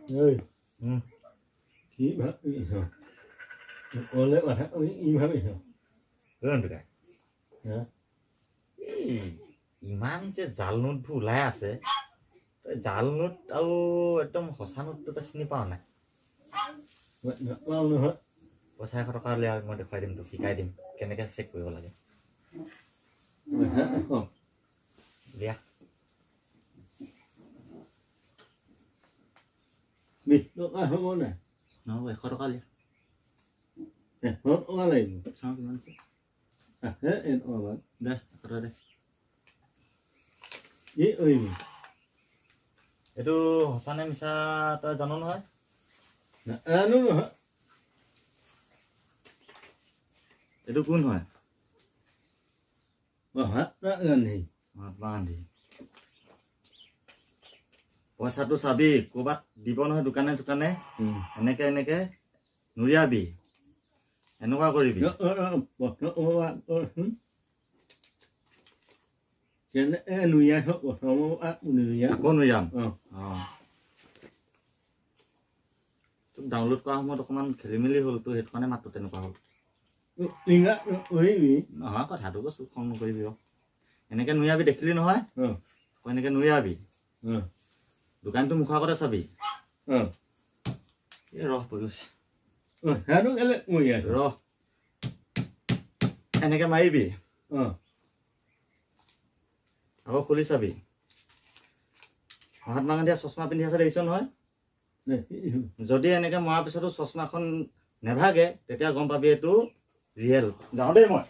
ơi khí bác bị rồi có lẽ mà thằng ấy im bác bị rồi Run to guy. ইমান যে জাল নোটবোৰ ওলাই আছে তই জাল নোট আৰু একদম সঁচা নোটটো তই চিনি পাৱ নাই পইচা 100 টকা লৈ মই দেখুৱাই দিম তোক শিকাই দিম কেনেকৈ চেক কৰিব লাগে দিয়া নহ'ব 100 টকা দিয়া চাওঁ কিমান আছে দে 100 টকা দে এইটো সঁচা নে মিছা তই জানো নহয় এইটো কোন হয় মহাত্মা গান্ধী পইচাটো চাবি ক'ৰবাত দিব নহয় দোকানে চোকানে এনেকে এনেকে নুৰিয়াবি এনেকুৱা কৰিবি আকৌ নুৰিয়াম তোক ডাউনলোড কৰা সময়ত অকণমান খেলি মেলি হ'ল তো সেইটো কাৰণে মাত্ৰ তেনেকুৱা হ'ল নহয় কথাটো কৈছো খং নকৰিবি এনেকে নুৰিয়াবি দেখিলি নহয় আকৌ এনেকে নুৰিয়াবি দোকানটো মুখৰ আগতে চাবি ৰহ পৰিছ ৰহ এনেকে মাৰিবি আকৌ খুলি চাবি মহাত্মা গান্ধীয়ে চশমা পিন্ধি আছে দেখিছ নহয় যদি এনেকে মৰাৰ পিছতো চশমাখন নেভাগে তেতিয়া গম পাবি এইটো ৰিয়েল যাওঁ দেই মই